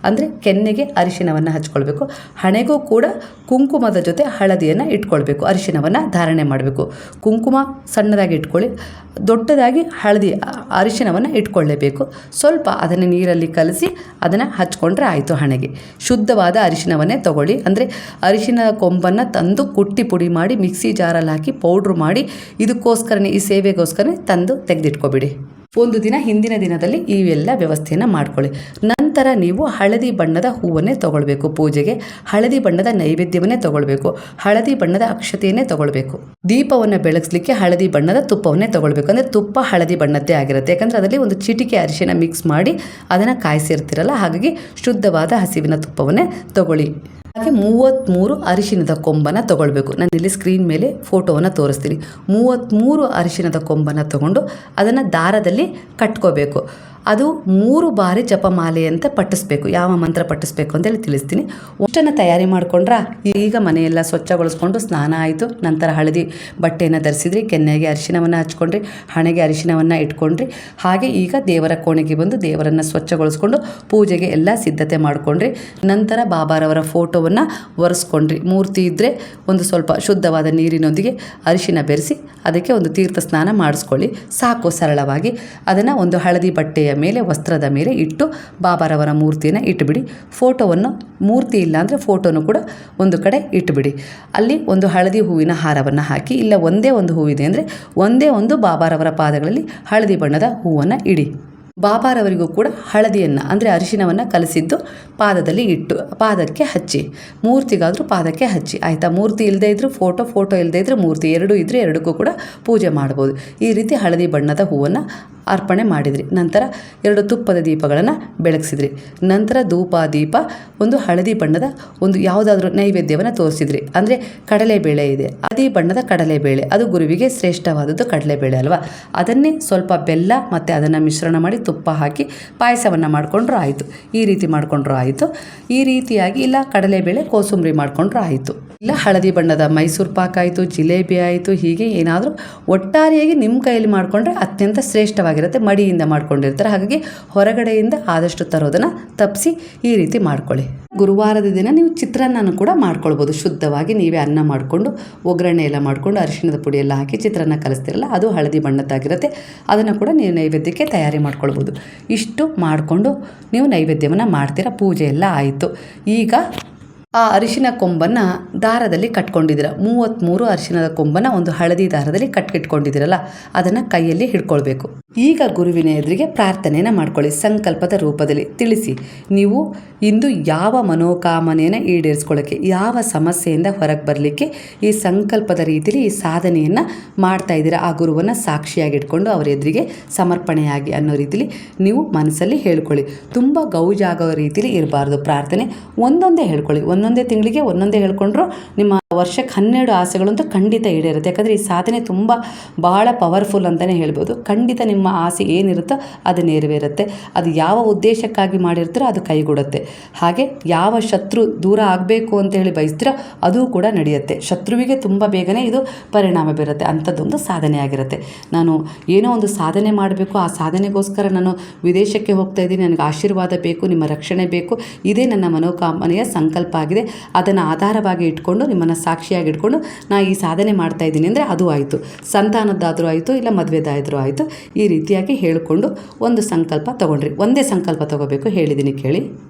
ಅಂದರೆ ಕೆನ್ನೆಗೆ ಅರಿಶಿನವನ್ನು ಹಚ್ಕೊಳ್ಬೇಕು. ಹಣೆಗೂ ಕೂಡ ಕುಂಕುಮದ ಜೊತೆ ಹಳದಿಯನ್ನು ಇಟ್ಕೊಳ್ಬೇಕು. ಅರಿಶಿನವನ್ನು ಧಾರಣೆ ಮಾಡಬೇಕು. ಕುಂಕುಮ ಸಣ್ಣದಾಗಿ ಇಟ್ಕೊಳ್ಳಿ, ದೊಡ್ಡದಾಗಿ ಹಳದಿ ಅರಿಶಿನವನ್ನು ಇಟ್ಕೊಳ್ಳೇಬೇಕು. ಸ್ವಲ್ಪ ಅದನ್ನು ನೀರಲ್ಲಿ ಕಲಸಿ ಅದನ್ನು ಹಚ್ಕೊಂಡ್ರೆ ಆಯಿತು. ಹಣೆಗೆ ಶುದ್ಧವಾದ ಅರಿಶಿನವನ್ನೇ ತಗೊಳ್ಳಿ. ಅಂದರೆ ಅರಿಶಿನ ಕೊಂಬನ್ನು ತಂದು ಕುಟ್ಟಿ ಪುಡಿ ಮಾಡಿ ಮಿಕ್ಸಿ ಜಾರಲ್ಲಿ ಹಾಕಿ ಪೌಡ್ರ್ ಮಾಡಿ, ಇದಕ್ಕೋಸ್ಕರನೇ, ಈ ಸೇವೆಗೋಸ್ಕರನೇ ತಂದು ತೆಗೆದಿಟ್ಕೊಬಿಡಿ. 1 ದಿನ ಹಿಂದಿನ ದಿನದಲ್ಲಿ ಇವೆಲ್ಲ ವ್ಯವಸ್ಥೆಯನ್ನು ಮಾಡ್ಕೊಳ್ಳಿ. ನಂತರ ನೀವು ಹಳದಿ ಬಣ್ಣದ ಹೂವನ್ನೇ ತಗೊಳ್ಬೇಕು. ಪೂಜೆಗೆ ಹಳದಿ ಬಣ್ಣದ ನೈವೇದ್ಯವನ್ನೇ ತಗೊಳ್ಬೇಕು. ಹಳದಿ ಬಣ್ಣದ ಅಕ್ಷತೆಯನ್ನೇ ತಗೊಳ್ಬೇಕು. ದೀಪವನ್ನು ಬೆಳಗಿಸ್ಲಿಕ್ಕೆ ಹಳದಿ ಬಣ್ಣದ ತುಪ್ಪವನ್ನೇ ತಗೊಳ್ಬೇಕು. ಅಂದರೆ ತುಪ್ಪ ಹಳದಿ ಬಣ್ಣದ್ದೇ ಆಗಿರುತ್ತೆ. ಯಾಕಂದರೆ ಅದರಲ್ಲಿ ಒಂದು ಚಿಟಿಕೆ ಅರಿಶಿನ ಮಿಕ್ಸ್ ಮಾಡಿ ಅದನ್ನು ಕಾಯಿಸಿರ್ತಿರಲ್ಲ. ಹಾಗಾಗಿ ಶುದ್ಧವಾದ ಹಸಿವಿನ ತುಪ್ಪವನ್ನೇ ತಗೊಳ್ಳಿ. ಹಾಗೆ 33 ಅರಿಶಿಣದ ಕೊಂಬನ್ನು ತಗೊಳ್ಬೇಕು. ನಾನು ಇಲ್ಲಿ ಸ್ಕ್ರೀನ್ ಮೇಲೆ ಫೋಟೋವನ್ನು ತೋರಿಸ್ತೀನಿ. 33 ಅರಿಶಿಣದ ಕೊಂಬನ್ನು ತಗೊಂಡು ಅದನ್ನು ದಾರದಲ್ಲಿ ಕಟ್ಕೋಬೇಕು. ಅದು 3 ಬಾರಿ ಜಪಮಾಲೆ ಅಂತ ಪಟ್ಟಿಸ್ಬೇಕು. ಯಾವ ಮಂತ್ರ ಪಟ್ಟಿಸ್ಬೇಕು ಅಂತೇಳಿ ತಿಳಿಸ್ತೀನಿ. ಅಷ್ಟನ್ನು ತಯಾರಿ ಮಾಡಿಕೊಂಡ್ರೆ ಈಗ ಮನೆಯೆಲ್ಲ ಸ್ವಚ್ಛಗೊಳಿಸ್ಕೊಂಡು ಸ್ನಾನ ಆಯಿತು. ನಂತರ ಹಳದಿ ಬಟ್ಟೆಯನ್ನು ಧರಿಸಿದ್ರಿ, ಕೆನ್ನೆಗೆ ಅರಿಶಿಣವನ್ನು ಹಚ್ಕೊಂಡ್ರಿ, ಹಣೆಗೆ ಅರಿಶಿಣವನ್ನು ಇಟ್ಕೊಂಡ್ರಿ. ಹಾಗೆ ಈಗ ದೇವರ ಕೋಣೆಗೆ ಬಂದು ದೇವರನ್ನು ಸ್ವಚ್ಛಗೊಳಿಸ್ಕೊಂಡು ಪೂಜೆಗೆ ಎಲ್ಲ ಸಿದ್ಧತೆ ಮಾಡಿಕೊಂಡ್ರಿ. ನಂತರ ಬಾಬಾರವರ ಫೋಟೋವನ್ನು ಒರೆಸ್ಕೊಂಡ್ರಿ. ಮೂರ್ತಿ ಇದ್ದರೆ ಒಂದು ಸ್ವಲ್ಪ ಶುದ್ಧವಾದ ನೀರಿನೊಂದಿಗೆ ಅರಿಶಿಣ ಬೆರೆಸಿ ಅದಕ್ಕೆ ಒಂದು ತೀರ್ಥ ಸ್ನಾನ ಮಾಡಿಸ್ಕೊಳ್ಳಿ. ಸಾಕು. ಸರಳವಾಗಿ ಅದನ್ನು ಒಂದು ಹಳದಿ ಬಟ್ಟೆಯ ಮೇಲೆ, ವಸ್ತ್ರದ ಮೇಲೆ ಇಟ್ಟು ಬಾಬಾರವರ ಮೂರ್ತಿಯನ್ನು ಇಟ್ಟುಬಿಡಿ. ಫೋಟೋವನ್ನು, ಮೂರ್ತಿ ಇಲ್ಲ ಅಂದರೆ ಫೋಟೋನು ಕೂಡ ಒಂದು ಕಡೆ ಇಟ್ಟುಬಿಡಿ. ಅಲ್ಲಿ ಒಂದು ಹಳದಿ ಹೂವಿನ ಹಾರವನ್ನು ಹಾಕಿ, ಇಲ್ಲ ಒಂದೇ ಒಂದು ಹೂವಿದೆ ಅಂದರೆ ಒಂದೇ ಒಂದು ಬಾಬಾರವರ ಪಾದಗಳಲ್ಲಿ ಹಳದಿ ಬಣ್ಣದ ಹೂವನ್ನು ಇಡಿ. ಬಾಬಾರವರಿಗೂ ಕೂಡ ಹಳದಿಯನ್ನು ಅಂದರೆ ಅರಿಶಿಣವನ್ನು ಕಲಸಿದ್ದು ಪಾದದಲ್ಲಿ ಇಟ್ಟು ಪಾದಕ್ಕೆ ಹಚ್ಚಿ, ಮೂರ್ತಿಗಾದರೂ ಪಾದಕ್ಕೆ ಹಚ್ಚಿ. ಆಯಿತಾ? ಮೂರ್ತಿ ಇಲ್ಲದೇ ಇದ್ದರೂ ಫೋಟೋ ಇಲ್ಲದೇ ಇದ್ದರೆ ಮೂರ್ತಿ, ಎರಡೂ ಇದ್ದರೆ ಎರಡಕ್ಕೂ ಕೂಡ ಪೂಜೆ ಮಾಡ್ಬೋದು. ಈ ರೀತಿ ಹಳದಿ ಬಣ್ಣದ ಹೂವನ್ನು ಅರ್ಪಣೆ ಮಾಡಿದ್ರಿ. ನಂತರ 2 ತುಪ್ಪದ ದೀಪಗಳನ್ನು ಬೆಳಗಿಸಿದ್ರಿ. ನಂತರ ಧೂಪ ದೀಪ, ಒಂದು ಹಳದಿ ಬಣ್ಣದ ಒಂದು ಯಾವುದಾದ್ರೂ ನೈವೇದ್ಯವನ್ನು ತೋರಿಸಿದ್ರಿ. ಅಂದರೆ ಕಡಲೆಬೇಳೆ ಇದೆ, ಹಳದಿ ಬಣ್ಣದ ಕಡಲೆಬೇಳೆ, ಅದು ಗುರುವಿಗೆ ಶ್ರೇಷ್ಠವಾದದ್ದು ಕಡಲೆಬೇಳೆ ಅಲ್ವಾ. ಅದನ್ನೇ ಸ್ವಲ್ಪ ಬೆಲ್ಲ ಮತ್ತು ಅದನ್ನು ಮಿಶ್ರಣ ಮಾಡಿ ತುಪ್ಪ ಹಾಕಿ ಪಾಯಸವನ್ನು ಮಾಡಿಕೊಂಡ್ರೂ ಆಯಿತು. ಈ ರೀತಿ ಮಾಡಿಕೊಂಡ್ರೂ ಆಯಿತು. ಈ ರೀತಿಯಾಗಿ ಇಲ್ಲ ಕಡಲೆಬೇಳೆ ಕೋಸಂಬರಿ ಮಾಡಿಕೊಂಡ್ರೂ ಆಯಿತು. ಇಲ್ಲ ಹಳದಿ ಬಣ್ಣದ ಮೈಸೂರು ಪಾಕ್ ಆಯಿತು, ಜಿಲೇಬಿ ಆಯಿತು. ಹೀಗೆ ಏನಾದರೂ ಒಟ್ಟಾರೆಯಾಗಿ ನಿಮ್ಮ ಕೈಯಲ್ಲಿ ಮಾಡಿಕೊಂಡ್ರೆ ಅತ್ಯಂತ ಶ್ರೇಷ್ಠವಾಗಿರುತ್ತೆ. ಮಡಿಯಿಂದ ಮಾಡ್ಕೊಂಡಿರ್ತಾರೆ, ಹಾಗಾಗಿ ಹೊರಗಡೆಯಿಂದ ಆದಷ್ಟು ತರೋದನ್ನು ತಪ್ಪಿಸಿ ಈ ರೀತಿ ಮಾಡ್ಕೊಳ್ಳಿ. ಗುರುವಾರದ ದಿನ ನೀವು ಚಿತ್ರಾನ್ನ ಕೂಡ ಮಾಡ್ಕೊಳ್ಬೋದು. ಶುದ್ಧವಾಗಿ ನೀವೇ ಅನ್ನ ಮಾಡಿಕೊಂಡು ಒಗ್ಗರಣೆ ಎಲ್ಲ ಮಾಡಿಕೊಂಡು ಅರಿಶಿಣದ ಪುಡಿ ಎಲ್ಲ ಹಾಕಿ ಚಿತ್ರಾನ್ನ ಕಲಿಸ್ತಿರಲ್ಲ, ಅದು ಹಳದಿ ಬಣ್ಣದ್ದಾಗಿರುತ್ತೆ. ಅದನ್ನು ಕೂಡ ನೀವು ನೈವೇದ್ಯಕ್ಕೆ ತಯಾರಿ ಮಾಡ್ಕೊಳ್ಬೋದು. ಇಷ್ಟು ಮಾಡಿಕೊಂಡು ನೀವು ನೈವೇದ್ಯವನ್ನು ಮಾಡ್ತೀರಾ. ಪೂಜೆ ಎಲ್ಲ ಆಯಿತು. ಈಗ ಆ ಅರಿಶಿನ ಕೊಂಬನ್ನು ದಾರದಲ್ಲಿ ಕಟ್ಕೊಂಡಿದ್ದೀರ. 33 ಅರಿಶಿಣದ ಕೊಂಬನ್ನು ಒಂದು ಹಳದಿ ದಾರದಲ್ಲಿ ಕಟ್ಟಿಟ್ಕೊಂಡಿದ್ದೀರಲ್ಲ, ಅದನ್ನು ಕೈಯಲ್ಲಿ ಹಿಡ್ಕೊಳ್ಬೇಕು. ಈಗ ಗುರುವಿನ ಎದುರಿಗೆ ಪ್ರಾರ್ಥನೆಯನ್ನು ಮಾಡ್ಕೊಳ್ಳಿ. ಸಂಕಲ್ಪದ ರೂಪದಲ್ಲಿ ತಿಳಿಸಿ, ನೀವು ಇಂದು ಯಾವ ಮನೋಕಾಮನೆಯನ್ನು ಈಡೇರಿಸ್ಕೊಳ್ಳೋಕ್ಕೆ, ಯಾವ ಸಮಸ್ಯೆಯಿಂದ ಹೊರಗೆ ಬರಲಿಕ್ಕೆ ಈ ಸಂಕಲ್ಪದ ರೀತಿಯಲ್ಲಿ ಈ ಸಾಧನೆಯನ್ನು ಮಾಡ್ತಾ ಇದ್ದೀರಾ. ಆ ಗುರುವನ್ನು ಸಾಕ್ಷಿಯಾಗಿ ಇಟ್ಕೊಂಡು ಅವರ ಎದುರಿಗೆ ಸಮರ್ಪಣೆಯಾಗಿ ಅನ್ನೋ ರೀತಿಯಲ್ಲಿ ನೀವು ಮನಸ್ಸಲ್ಲಿ ಹೇಳ್ಕೊಳ್ಳಿ. ತುಂಬ ಗೌಜಾಗೋ ರೀತಿಯಲ್ಲಿ ಇರಬಾರ್ದು. ಪ್ರಾರ್ಥನೆ ಒಂದೊಂದೇ ಹೇಳ್ಕೊಳ್ಳಿ. ಒಂದೊಂದೇ ತಿಂಗಳಿಗೆ ಒಂದೊಂದೇ ಹೇಳ್ಕೊಂಡ್ರು ನಿಮ್ಮ ವರ್ಷಕ್ಕೆ 12 ಆಸೆಗಳಂತೂ ಖಂಡಿತ ಈಡೇರುತ್ತೆ. ಯಾಕಂದರೆ ಈ ಸಾಧನೆ ತುಂಬ ಬಹಳ ಪವರ್ಫುಲ್ ಅಂತಲೇ ಹೇಳ್ಬೋದು. ಖಂಡಿತ ನಿಮ್ಮ ಆಸೆ ಏನಿರುತ್ತೋ ಅದು ನೆರವೇರುತ್ತೆ. ಅದು ಯಾವ ಉದ್ದೇಶಕ್ಕಾಗಿ ಮಾಡಿರ್ತೀರೋ ಅದು ಕೈಗೂಡುತ್ತೆ. ಹಾಗೆ ಯಾವ ಶತ್ರು ದೂರ ಆಗಬೇಕು ಅಂತ ಹೇಳಿ ಬಯಸ್ತೀರೋ ಅದು ಕೂಡ ನಡೆಯುತ್ತೆ. ಶತ್ರುವಿಗೆ ತುಂಬ ಬೇಗನೆ ಇದು ಪರಿಣಾಮ ಬೀರುತ್ತೆ. ಅಂಥದ್ದೊಂದು ಸಾಧನೆ ಆಗಿರುತ್ತೆ. ನಾನು ಏನೋ ಒಂದು ಸಾಧನೆ ಮಾಡಬೇಕು, ಆ ಸಾಧನೆಗೋಸ್ಕರ ನಾನು ವಿದೇಶಕ್ಕೆ ಹೋಗ್ತಾ ಇದ್ದೀನಿ, ನನಗೆ ಆಶೀರ್ವಾದ ಬೇಕು, ನಿಮ್ಮ ರಕ್ಷಣೆ ಬೇಕು, ಇದೇ ನನ್ನ ಮನೋಕಾಮನೆಯ ಸಂಕಲ್ಪ ಆಗಿದೆ. ಅದನ್ನು ಆಧಾರವಾಗಿ ಇಟ್ಕೊಂಡು ನಿಮ್ಮನ್ನು ಸಾಕ್ಷಿಯಾಗಿ ಇಟ್ಕೊಂಡು ನಾ ಈ ಸಾಧನೆ ಮಾಡ್ತಾ ಇದ್ದೀನಿ ಅಂದರೆ ಅದು ಆಯಿತು. ಸಂತಾನದ್ದಾದರೂ ಆಯಿತು, ಇಲ್ಲ ಮದುವೆದಾದರೂ ಆಯಿತು. ಈ ರೀತಿಯಾಗಿ ಹೇಳಿಕೊಂಡು ಒಂದು ಸಂಕಲ್ಪ ತೊಗೊಂಡ್ರಿ. ಒಂದೇ ಸಂಕಲ್ಪ ತೊಗೋಬೇಕು, ಹೇಳಿದ್ದೀನಿ ಕೇಳಿ.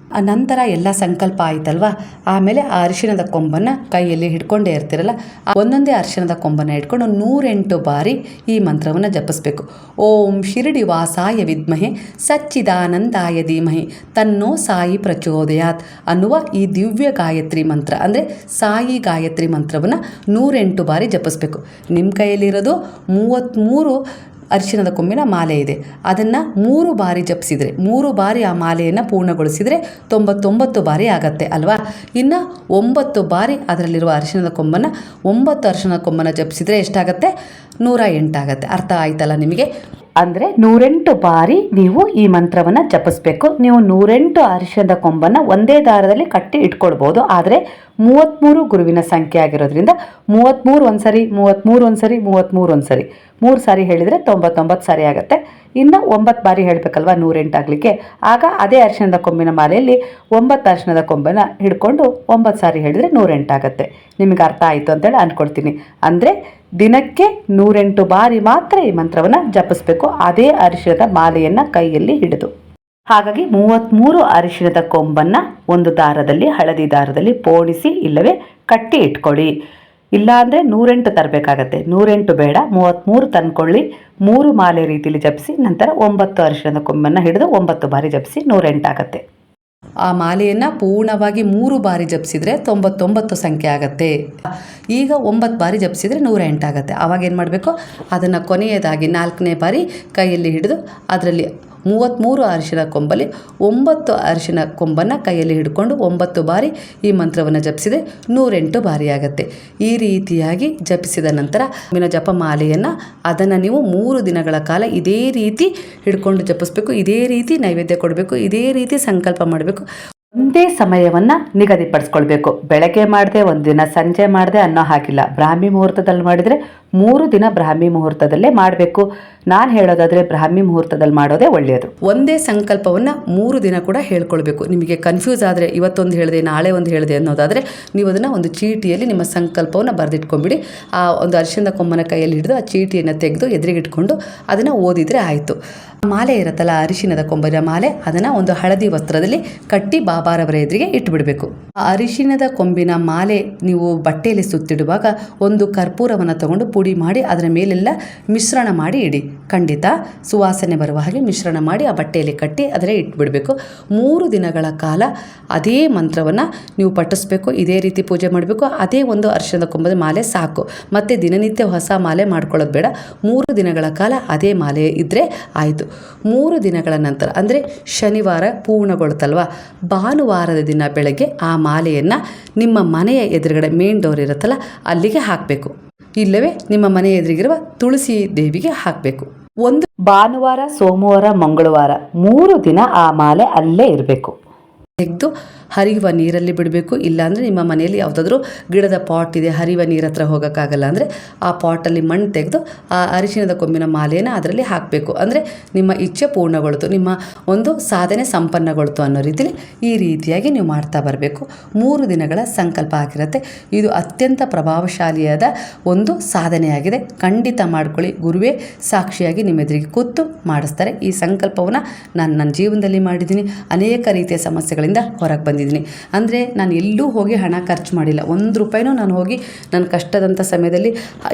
ನಂತರ ಎಲ್ಲ ಸಂಕಲ್ಪ ಆಯ್ತಲ್ವಾ, ಆಮೇಲೆ ಆ ಅರಿಶಿಣದ ಕೊಂಬನ್ನು ಕೈಯಲ್ಲಿ ಹಿಡ್ಕೊಂಡೇ ಇರ್ತಿರಲ್ಲ, ಒಂದೊಂದೇ ಅರಿಶಿಣದ ಕೊಂಬನ್ನು ಇಟ್ಕೊಂಡು 108 ಬಾರಿ ಈ ಮಂತ್ರವನ್ನು ಜಪಿಸ್ಬೇಕು. ಓಂ ಶಿರಡಿ ವಾಸಾಯ ವಿದ್ಮಹೆ ಸಚ್ಚಿದಾನಂದಾಯ ಧೀಮಹಿ ತನ್ನೋ ಸಾಯಿ ಪ್ರಚೋದಯಾತ್ ಅನ್ನುವ ಈ ದಿವ್ಯ ಗಾಯತ್ರಿ ಮಂತ್ರ, ಅಂದರೆ ಸಾಯಿ ಗಾಯತ್ರಿ ಮಂತ್ರವನ್ನು 108 ಬಾರಿ ಜಪಿಸ್ಬೇಕು. ನಿಮ್ಮ ಕೈಯಲ್ಲಿರೋದು 33 ಅರಿಶಿಣದ ಕೊಂಬಿನ ಮಾಲೆ ಇದೆ. ಅದನ್ನು 3 ಬಾರಿ ಜಪಿಸಿದರೆ, 3 ಬಾರಿ ಆ ಮಾಲೆಯನ್ನು ಪೂರ್ಣಗೊಳಿಸಿದರೆ 99 ಬಾರಿ ಆಗತ್ತೆ ಅಲ್ವಾ. ಇನ್ನು 9 ಬಾರಿ ಅದರಲ್ಲಿರುವ ಅರಿಶಿಣದ ಕೊಂಬನ್ನು 9 ಅರಿಶಿಣದ ಕೊಂಬನ್ನು ಜಪಿಸಿದರೆ ಎಷ್ಟಾಗತ್ತೆ? 108 ಆಗತ್ತೆ. ಅರ್ಥ ಆಯ್ತಲ್ಲ ನಿಮಗೆ? ಅಂದರೆ 108 ಬಾರಿ ನೀವು ಈ ಮಂತ್ರವನ್ನು ಜಪಿಸ್ಬೇಕು. ನೀವು 108 ಅರಿಶಿಣದ ಕೊಂಬನ್ನು ಒಂದೇ ದಾರದಲ್ಲಿ ಕಟ್ಟಿ ಇಟ್ಕೊಳ್ಬೋದು. ಆದರೆ 33 ಗುರುವಿನ ಸಂಖ್ಯೆ ಆಗಿರೋದ್ರಿಂದ 33 ಒಂದ್ಸರಿ, 33 ಒಂದ್ಸರಿ, 33 ಒಂದ್ಸರಿ, 3 ಸಾರಿ ಹೇಳಿದರೆ 99 ಸಾರಿ ಆಗುತ್ತೆ. ಇನ್ನು 9 ಬಾರಿ ಹೇಳಬೇಕಲ್ವ 108 ಆಗಲಿಕ್ಕೆ. ಆಗ ಅದೇ ಅರಿಶಿಣದ ಕೊಂಬಿನ ಮಾಲೆಯಲ್ಲಿ 9 ಅರಿಶಿಣದ ಕೊಂಬನ್ನು ಹಿಡ್ಕೊಂಡು 9 ಸಾರಿ ಹೇಳಿದರೆ 108 ಆಗುತ್ತೆ. ನಿಮಗೆ ಅರ್ಥ ಆಯಿತು ಅಂತೇಳಿ ಅಂದ್ಕೊಳ್ತೀನಿ. ಅಂದರೆ ದಿನಕ್ಕೆ 108 ಬಾರಿ ಮಾತ್ರ ಈ ಮಂತ್ರವನ್ನು ಜಪಿಸ್ಬೇಕು, ಅದೇ ಅರಿಶಿಣದ ಮಾಲೆಯನ್ನು ಕೈಯಲ್ಲಿ ಹಿಡಿದು. ಹಾಗಾಗಿ 33 ಅರಿಶಿಣದ ಕೊಂಬನ್ನು ಒಂದು ದಾರದಲ್ಲಿ, ಹಳದಿ ದಾರದಲ್ಲಿ ಪೋಣಿಸಿ ಇಲ್ಲವೇ ಕಟ್ಟಿ ಇಟ್ಕೊಳ್ಳಿ. ಇಲ್ಲ ಅಂದರೆ 108 ತರಬೇಕಾಗತ್ತೆ. 108 ಬೇಡ, 33 ತಂದ್ಕೊಳ್ಳಿ. 3 ಮಾಲೆ ರೀತಿಯಲ್ಲಿ ಜಪಿಸಿ, ನಂತರ 9 ಅರಿಶಿಣದ ಕೊಂಬನ್ನು ಹಿಡಿದು 9 ಬಾರಿ ಜಪಿಸಿ 108 ಆಗುತ್ತೆ. ಆ ಮಾಲೆಯನ್ನು ಪೂರ್ಣವಾಗಿ 3 ಬಾರಿ ಜಪಿಸಿದರೆ 99 ಸಂಖ್ಯೆ ಆಗುತ್ತೆ. ಈಗ 9 ಬಾರಿ ಜಪಿಸಿದರೆ 108 ಆಗುತ್ತೆ. ಆವಾಗ ಏನು ಮಾಡಬೇಕು? ಅದನ್ನು ಕೊನೆಯದಾಗಿ 4ನೇ ಬಾರಿ ಕೈಯಲ್ಲಿ ಹಿಡಿದು ಅದರಲ್ಲಿ 33 ಅರಿಶಿನ ಕೊಂಬಲ್ಲಿ 9 ಅರಿಶಿನ ಕೊಂಬನ್ನು ಕೈಯಲ್ಲಿ ಹಿಡ್ಕೊಂಡು 9 ಬಾರಿ ಈ ಮಂತ್ರವನ್ನು ಜಪಿಸಿದರೆ 108 ಬಾರಿ ಆಗುತ್ತೆ. ಈ ರೀತಿಯಾಗಿ ಜಪಿಸಿದ ನಂತರ ಜಪಮಾಲೆಯನ್ನು ಅದನ್ನು ನೀವು 3 ದಿನಗಳ ಕಾಲ ಇದೇ ರೀತಿ ಹಿಡ್ಕೊಂಡು ಜಪಿಸ್ಬೇಕು. ಇದೇ ರೀತಿ ನೈವೇದ್ಯ ಕೊಡಬೇಕು. ಇದೇ ರೀತಿ ಸಂಕಲ್ಪ ಮಾಡಬೇಕು. ಒಂದೇ ಸಮಯವನ್ನು ನಿಗದಿಪಡಿಸ್ಕೊಳ್ಬೇಕು. ಬೆಳಗ್ಗೆ ಮಾಡಿದೆ, ಒಂದು ದಿನ ಸಂಜೆ ಮಾಡಿದೆ ಅನ್ನೋ ಹಾಗಿಲ್ಲ. ಬ್ರಾಹ್ಮಿ ಮುಹೂರ್ತದಲ್ಲಿ ಮಾಡಿದರೆ 3 ದಿನ ಬ್ರಾಹ್ಮಿ ಮುಹೂರ್ತದಲ್ಲೇ ಮಾಡಬೇಕು. ನಾನು ಹೇಳೋದಾದರೆ ಬ್ರಾಹ್ಮಿ ಮುಹೂರ್ತದಲ್ಲಿ ಮಾಡೋದೇ ಒಳ್ಳೆಯದು. ಒಂದೇ ಸಂಕಲ್ಪವನ್ನು 3 ದಿನ ಕೂಡ ಹೇಳ್ಕೊಳ್ಬೇಕು. ನಿಮಗೆ ಕನ್ಫ್ಯೂಸ್ ಆದರೆ ಇವತ್ತೊಂದು ಹೇಳಿದೆ ನಾಳೆ ಒಂದು ಹೇಳಿದೆ ಅನ್ನೋದಾದರೆ ನೀವು ಅದನ್ನು ಒಂದು ಚೀಟಿಯಲ್ಲಿ ನಿಮ್ಮ ಸಂಕಲ್ಪವನ್ನು ಬರೆದಿಟ್ಕೊಂಡ್ಬಿಡಿ. ಆ ಒಂದು ಅರಿಶಿಣದ ಕೊಂಬನ ಕೈಯಲ್ಲಿ ಹಿಡಿದು ಆ ಚೀಟಿಯನ್ನು ತೆಗೆದು ಎದುರಿಗಿಟ್ಕೊಂಡು ಅದನ್ನು ಓದಿದರೆ ಆಯಿತು. ಮಾಲೆ ಇರುತ್ತಲ್ಲ, ಅರಿಶಿಣದ ಕೊಂಬನ ಮಾಲೆ, ಅದನ್ನು ಒಂದು ಹಳದಿ ವಸ್ತ್ರದಲ್ಲಿ ಕಟ್ಟಿ ಬಾಬಾರವರ ಎದುರಿಗೆ ಇಟ್ಟುಬಿಡಬೇಕು. ಆ ಅರಿಶಿಣದ ಕೊಂಬಿನ ಮಾಲೆ ನೀವು ಬಟ್ಟೆಯಲ್ಲಿ ಸುತ್ತಿಡುವಾಗ ಒಂದು ಕರ್ಪೂರವನ್ನು ತಗೊಂಡು ಪುಡಿ ಮಾಡಿ ಅದರ ಮೇಲೆಲ್ಲ ಮಿಶ್ರಣ ಮಾಡಿ ಇಡಿ. ಖಂಡಿತ ಸುವಾಸನೆ ಬರುವ ಹಾಗೆ ಮಿಶ್ರಣ ಮಾಡಿ ಆ ಬಟ್ಟೆಯಲ್ಲಿ ಕಟ್ಟಿ ಅದರ ಇಟ್ಬಿಡಬೇಕು. 3 ದಿನಗಳ ಕಾಲ ಅದೇ ಮಂತ್ರವನ್ನು ನೀವು ಪಠಿಸ್ಬೇಕು. ಇದೇ ರೀತಿ ಪೂಜೆ ಮಾಡಬೇಕು. ಅದೇ ಒಂದು ಅರಿಶಿಣದ ಕೊಂಬದ ಮಾಲೆ ಸಾಕು. ಮತ್ತು ದಿನನಿತ್ಯ ಹೊಸ ಮಾಲೆ ಮಾಡ್ಕೊಳ್ಳೋದು ಬೇಡ. 3 ದಿನಗಳ ಕಾಲ ಅದೇ ಮಾಲೆ ಇದ್ದರೆ ಆಯಿತು. 3 ದಿನಗಳ ನಂತರ ಅಂದರೆ ಶನಿವಾರ ಪೂರ್ಣಗೊಳ್ಳುತ್ತಲ್ವ, ಭಾನುವಾರದ ದಿನ ಬೆಳಗ್ಗೆ ಆ ಮಾಲೆಯನ್ನು ನಿಮ್ಮ ಮನೆಯ ಎದುರುಗಡೆ ಮೇನ್ ಡೋರ್ ಇರುತ್ತಲ್ಲ ಅಲ್ಲಿಗೆ ಹಾಕಬೇಕು. ಇಲ್ಲವೇ ನಿಮ್ಮ ಮನೆಯ ಎದುರಿಗಿರುವ ತುಳಸಿ ದೇವಿಗೆ ಹಾಕಬೇಕು. ಒಂದು ಭಾನುವಾರ, ಸೋಮವಾರ, ಮಂಗಳವಾರ 3 ದಿನ ಆ ಮಾಲೆ ಅಲ್ಲೇ ಇರಬೇಕು. ತೆಗೆದು ಹರಿಯುವ ನೀರಲ್ಲಿ ಬಿಡಬೇಕು. ಇಲ್ಲಾಂದರೆ ನಿಮ್ಮ ಮನೆಯಲ್ಲಿ ಯಾವುದಾದ್ರೂ ಗಿಡದ ಪಾಟ್ ಇದೆ, ಹರಿಯುವ ನೀರ ಹತ್ರ ಹೋಗೋಕ್ಕಾಗಲ್ಲ ಅಂದರೆ ಆ ಪಾಟಲ್ಲಿ ಮಣ್ಣು ತೆಗೆದು ಆ ಅರಿಶಿಣದ ಕೊಂಬಿನ ಮಾಲೆಯನ್ನು ಅದರಲ್ಲಿ ಹಾಕಬೇಕು. ಅಂದರೆ ನಿಮ್ಮ ಇಚ್ಛೆ ಪೂರ್ಣಗೊಳ್ತು, ನಿಮ್ಮ ಒಂದು ಸಾಧನೆ ಸಂಪನ್ನಗೊಳ್ತು ಅನ್ನೋ ರೀತಿಯಲ್ಲಿ ಈ ರೀತಿಯಾಗಿ ನೀವು ಮಾಡ್ತಾ ಬರಬೇಕು. 3 ದಿನಗಳ ಸಂಕಲ್ಪ ಆಗಿರುತ್ತೆ. ಇದು ಅತ್ಯಂತ ಪ್ರಭಾವಶಾಲಿಯಾದ ಒಂದು ಸಾಧನೆಯಾಗಿದೆ. ಖಂಡಿತ ಮಾಡ್ಕೊಳ್ಳಿ. ಗುರುವೇ ಸಾಕ್ಷಿಯಾಗಿ ನಿಮ್ಮ ಎದುರಿಗೆ ಕೂತು ಮಾಡಿಸ್ತಾರೆ. ಈ ಸಂಕಲ್ಪವನ್ನು ನಾನು ನನ್ನ ಜೀವನದಲ್ಲಿ ಮಾಡಿದ್ದೀನಿ. ಅನೇಕ ರೀತಿಯ ಸಮಸ್ಯೆಗಳಿಂದ ಹೊರಗೆ ಬಂದಿದ್ದೀನಿ. ಅಂದರೆ ನಾನು ಎಲ್ಲೂ ಹೋಗಿ ಹಣ ಖರ್ಚು ಮಾಡಿಲ್ಲ. 1 ರೂಪಾಯಿನೂ ನಾನು ಹೋಗಿ ನನ್ನ ಕಷ್ಟದಂಥ ಸಮಯದಲ್ಲಿ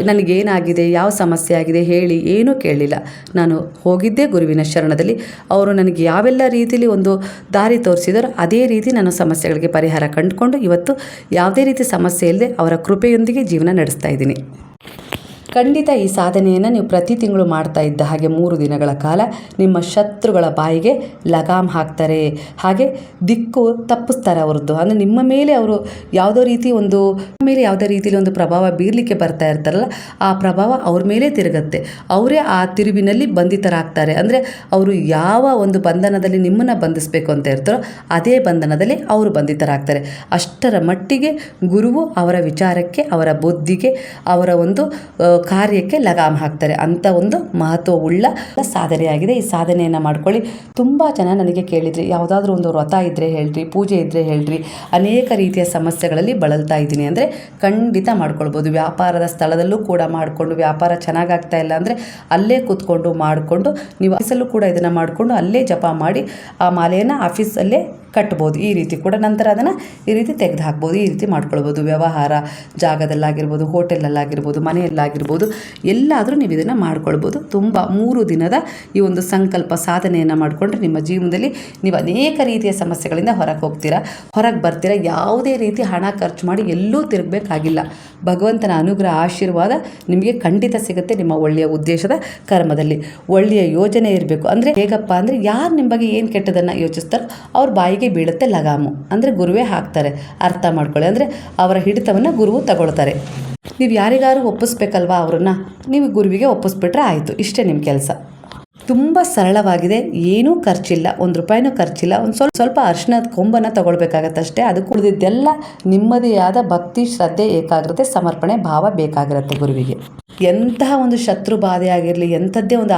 ನನಗೇನಾಗಿದೆ, ಯಾವ ಸಮಸ್ಯೆ ಆಗಿದೆ ಹೇಳಿ ಏನೂ ಕೇಳಲಿಲ್ಲ. ನಾನು ಹೋಗಿದ್ದೇ ಗುರುವಿನ ಶರಣದಲ್ಲಿ. ಅವರು ನನಗೆ ಯಾವೆಲ್ಲ ರೀತಿಯಲ್ಲಿ ಒಂದು ದಾರಿ ತೋರಿಸಿದಾರೋ ಅದೇ ರೀತಿ ನಾನು ಸಮಸ್ಯೆಗಳಿಗೆ ಪರಿಹಾರ ಕಂಡುಕೊಂಡು ಇವತ್ತು ಯಾವುದೇ ರೀತಿ ಸಮಸ್ಯೆ ಇಲ್ಲದೆ ಅವರ ಕೃಪೆಯೊಂದಿಗೆ ಜೀವನ ನಡೆಸ್ತಾ ಇದ್ದೀನಿ. ಖಂಡಿತ ಈ ಸಾಧನೆಯನ್ನು ನೀವು ಪ್ರತಿ ತಿಂಗಳು ಮಾಡ್ತಾ ಇದ್ದ ಹಾಗೆ 3 ದಿನಗಳ ಕಾಲ ನಿಮ್ಮ ಶತ್ರುಗಳ ಬಾಯಿಗೆ ಲಗಾಮ್ ಹಾಕ್ತಾರೆ. ಹಾಗೆ ದಿಕ್ಕು ತಪ್ಪಿಸ್ತಾರೆ ಅವ್ರದ್ದು. ಅಂದರೆ ನಿಮ್ಮ ಮೇಲೆ ಅವರು ಯಾವುದೇ ರೀತಿಯಲ್ಲಿ ಒಂದು ಪ್ರಭಾವ ಬೀರಲಿಕ್ಕೆ ಬರ್ತಾ ಇರ್ತಾರಲ್ಲ, ಆ ಪ್ರಭಾವ ಅವ್ರ ಮೇಲೆ ತಿರುಗತ್ತೆ. ಅವರೇ ಆ ತಿರುವಿನಲ್ಲಿ ಬಂಧಿತರಾಗ್ತಾರೆ. ಅಂದರೆ ಅವರು ಯಾವ ಒಂದು ಬಂಧನದಲ್ಲಿ ನಿಮ್ಮನ್ನು ಬಂಧಿಸಬೇಕು ಅಂತ ಇರ್ತಾರೋ ಅದೇ ಬಂಧನದಲ್ಲಿ ಅವರು ಬಂಧಿತರಾಗ್ತಾರೆ. ಅಷ್ಟರ ಮಟ್ಟಿಗೆ ಗುರುವು ಅವರ ವಿಚಾರಕ್ಕೆ, ಅವರ ಬುದ್ಧಿಗೆ, ಅವರ ಒಂದು ಕಾರ್ಯಕ್ಕೆ ಲಗಾಮ್ ಹಾಕ್ತಾರೆ. ಅಂಥ ಒಂದು ಮಹತ್ವವುಳ್ಳ ಸಾಧನೆಯಾಗಿದೆ. ಈ ಸಾಧನೆಯನ್ನು ಮಾಡ್ಕೊಳ್ಳಿ. ತುಂಬ ಜನ ನನಗೆ ಕೇಳಿದ್ರಿ, ಯಾವುದಾದ್ರೂ ಒಂದು ವ್ರತ ಇದ್ದರೆ ಹೇಳ್ರಿ, ಪೂಜೆ ಇದ್ದರೆ ಹೇಳ್ರಿ, ಅನೇಕ ರೀತಿಯ ಸಮಸ್ಯೆಗಳಲ್ಲಿ ಬಳಲ್ತಾ ಇದ್ದೀನಿ ಅಂದರೆ ಖಂಡಿತ ಮಾಡ್ಕೊಳ್ಬೋದು. ವ್ಯಾಪಾರದ ಸ್ಥಳದಲ್ಲೂ ಕೂಡ ಮಾಡಿಕೊಂಡು ವ್ಯಾಪಾರ ಚೆನ್ನಾಗಾಗ್ತಾ ಇಲ್ಲ ಅಂದರೆ ಅಲ್ಲೇ ಕೂತ್ಕೊಂಡು ಮಾಡಿಕೊಂಡು ನೀವು ಆಫೀಸಲ್ಲೂ ಕೂಡ ಇದನ್ನು ಮಾಡಿಕೊಂಡು ಅಲ್ಲೇ ಜಪ ಮಾಡಿ ಆ ಮಾಲೆಯನ್ನು ಆಫೀಸಲ್ಲೇ ಕಟ್ಬೋದು. ಈ ರೀತಿ ಕೂಡ ನಂತರ ಅದನ್ನು ಈ ರೀತಿ ತೆಗೆದು ಹಾಕ್ಬೋದು. ಈ ರೀತಿ ಮಾಡ್ಕೊಳ್ಬೋದು. ವ್ಯವಹಾರ ಜಾಗದಲ್ಲಾಗಿರ್ಬೋದು, ಹೋಟೆಲಲ್ಲಾಗಿರ್ಬೋದು, ಮನೆಯಲ್ಲಾಗಿರ್ಬೋದು, ಎಲ್ಲಾದರೂ ನೀವು ಇದನ್ನು ಮಾಡ್ಕೊಳ್ಬೋದು. ತುಂಬ 3 ದಿನದ ಈ ಒಂದು ಸಂಕಲ್ಪ ಸಾಧನೆಯನ್ನು ಮಾಡಿಕೊಂಡ್ರೆ ನಿಮ್ಮ ಜೀವನದಲ್ಲಿ ನೀವು ಅನೇಕ ರೀತಿಯ ಸಮಸ್ಯೆಗಳಿಂದ ಹೊರಗೆ ಬರ್ತೀರಾ. ಯಾವುದೇ ರೀತಿ ಹಣ ಖರ್ಚು ಮಾಡಿ ಎಲ್ಲೂ ತಿರುಗಬೇಕಾಗಿಲ್ಲ. ಭಗವಂತನ ಅನುಗ್ರಹ ಆಶೀರ್ವಾದ ನಿಮಗೆ ಖಂಡಿತ ಸಿಗುತ್ತೆ. ನಿಮ್ಮ ಒಳ್ಳೆಯ ಉದ್ದೇಶದ ಕರ್ಮದಲ್ಲಿ ಒಳ್ಳೆಯ ಯೋಜನೆ ಇರಬೇಕು. ಅಂದರೆ ಹೇಗಪ್ಪ ಅಂದರೆ ಯಾರು ನಿಮ್ಮ ಬಗ್ಗೆ ಏನು ಕೆಟ್ಟದನ್ನು ಯೋಚಿಸ್ತಾರೋ ಅವ್ರ ಬಾಯಿಗೆ ಬೀಳುತ್ತೆ ಲಗಾಮು. ಅಂದರೆ ಗುರುವೇ ಹಾಕ್ತಾರೆ. ಅರ್ಥ ಮಾಡ್ಕೊಳ್ಳಿ. ಅಂದರೆ ಅವರ ಹಿಡಿತವನ್ನು ಗುರುವು ತಗೊಳ್ತಾರೆ. ನೀವು ಯಾರಿಗಾರು ಒಪ್ಪಿಸ್ಬೇಕಲ್ವಾ, ಅವರನ್ನು ನೀವು ಗುರುವಿಗೆ ಒಪ್ಪಿಸ್ಬಿಟ್ರೆ ಆಯಿತು. ಇಷ್ಟೇ ನಿಮ್ಮ ಕೆಲಸ. ತುಂಬ ಸರಳವಾಗಿದೆ. ಏನೂ ಖರ್ಚಿಲ್ಲ, 1 ರೂಪಾಯಿನೂ ಖರ್ಚಿಲ್ಲ. ಒಂದು ಸ್ವಲ್ಪ ಅರಿಶಿಣದ ಕೊಂಬನ್ನು ತಗೊಳ್ಬೇಕಾಗತ್ತೆ ಅಷ್ಟೇ. ಅದಕ್ಕೆ ಉಳಿದಿದ್ದೆಲ್ಲ ನಿಮ್ಮದೇ ಆದ ಭಕ್ತಿ, ಶ್ರದ್ಧೆ, ಏಕಾಗ್ರತೆ, ಸಮರ್ಪಣೆ ಭಾವ ಬೇಕಾಗಿರುತ್ತೆ ಗುರುವಿಗೆ. ಎಂತಹ ಒಂದು ಶತ್ರು ಬಾಧೆ ಆಗಿರಲಿ, ಎಂಥದ್ದೇ ಒಂದು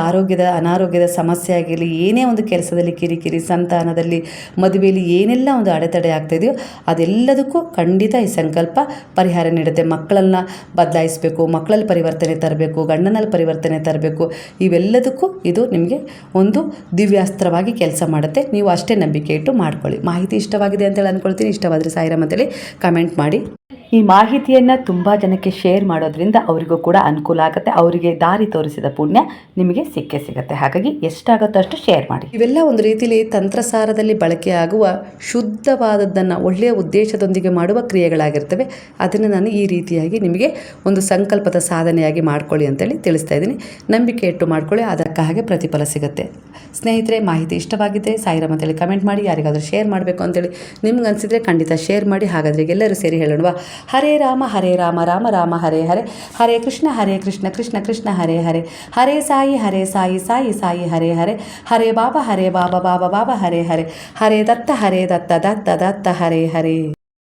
ಅನಾರೋಗ್ಯದ ಸಮಸ್ಯೆ ಆಗಿರಲಿ, ಏನೇ ಒಂದು ಕೆಲಸದಲ್ಲಿ ಕಿರಿಕಿರಿ, ಸಂತಾನದಲ್ಲಿ, ಮದುವೆಯಲ್ಲಿ ಏನೆಲ್ಲ ಒಂದು ಅಡೆತಡೆ ಆಗ್ತಾಯಿದೆಯೋ ಅದೆಲ್ಲದಕ್ಕೂ ಖಂಡಿತ ಈ ಸಂಕಲ್ಪ ಪರಿಹಾರ ನೀಡುತ್ತೆ. ಮಕ್ಕಳನ್ನು ಬದಲಾಯಿಸಬೇಕು, ಮಕ್ಕಳಲ್ಲಿ ಪರಿವರ್ತನೆ ತರಬೇಕು, ಗಂಡನಲ್ಲಿ ಪರಿವರ್ತನೆ ತರಬೇಕು, ಇವೆಲ್ಲದಕ್ಕೂ ಇದು ನಿಮಗೆ ಒಂದು ದಿವ್ಯಾಸ್ತ್ರವಾಗಿ ಕೆಲಸ ಮಾಡುತ್ತೆ. ನೀವು ಅಷ್ಟೇ ನಂಬಿಕೆ ಇಟ್ಟು ಮಾಡ್ಕೊಳ್ಳಿ. ಮಾಹಿತಿ ಇಷ್ಟವಾಗಿದೆ ಅಂತೇಳಿ ಅಂದ್ಕೊಳ್ತೀನಿ. ಇಷ್ಟವಾದರೆ ಸಾಯಿರಾಮ್ ಅಂತೇಳಿ ಕಮೆಂಟ್ ಮಾಡಿ. ಈ ಮಾಹಿತಿಯನ್ನು ತುಂಬ ಜನಕ್ಕೆ ಶೇರ್ ಮಾಡೋದ್ರಿಂದ ಅವರಿಗೂ ಕೂಡ ಅನುಕೂಲ ಆಗುತ್ತೆ, ಅವರಿಗೆ ದಾರಿ ತೋರಿಸಿದ ಪುಣ್ಯ ನಿಮಗೆ ಸಿಕ್ಕೇ ಸಿಗುತ್ತೆ. ಹಾಗಾಗಿ ಎಷ್ಟಾಗುತ್ತೋ ಅಷ್ಟು ಶೇರ್ ಮಾಡಿ. ಇವೆಲ್ಲ ಒಂದು ರೀತಿಯಲ್ಲಿ ತಂತ್ರಸಾರದಲ್ಲಿ ಬಳಕೆಯಾಗುವ ಶುದ್ಧವಾದದ್ದನ್ನು ಒಳ್ಳೆಯ ಉದ್ದೇಶದೊಂದಿಗೆ ಮಾಡುವ ಕ್ರಿಯೆಗಳಾಗಿರ್ತವೆ. ಅದನ್ನು ನಾನು ಈ ರೀತಿಯಾಗಿ ನಿಮಗೆ ಒಂದು ಸಂಕಲ್ಪದ ಸಾಧನೆಯಾಗಿ ಮಾಡ್ಕೊಳ್ಳಿ ಅಂತೇಳಿ ತಿಳಿಸ್ತಾ ಇದ್ದೀನಿ. ನಂಬಿಕೆ ಇಟ್ಟು ಮಾಡ್ಕೊಳ್ಳಿ, ಅದಕ್ಕೆ ಹಾಗೆ ಪ್ರತಿಫಲ ಸಿಗುತ್ತೆ. ಸ್ನೇಹಿತರೆ, ಮಾಹಿತಿ ಇಷ್ಟವಾಗಿದ್ದರೆ ಸಾಯಿರಾಮ್ ಅಂತೇಳಿ ಕಮೆಂಟ್ ಮಾಡಿ, ಯಾರಿಗಾದರೂ ಶೇರ್ ಮಾಡಬೇಕು ಅಂತೇಳಿ ನಿಮ್ಗೆ ಅನಿಸಿದರೆ ಖಂಡಿತ ಶೇರ್ ಮಾಡಿ. ಹಾಗಾದರೆ ಎಲ್ಲರೂ ಸೇರಿ ಹೇಳೋಣ, ಹರೇ ರಾಮ ರಾಮ ರಾಮ ಹರೇ ಹರೇ, ಹರೇ ಕೃಷ್ಣ ಕೃಷ್ಣ ಕೃಷ್ಣ ಹರೇ ಹರೇ, ಹರೇ ಸಾಯಿ ಸಾಯಿ ಹರೇ ಹರೇ, ಹರೇ ಬಾಬಾ ಬಾಬಾ ಬಾಬಾ ಹರೇ ಹರೇ, ಹರೇ ದತ್ತ ದತ್ತ ಹರೇ ಹರೇ.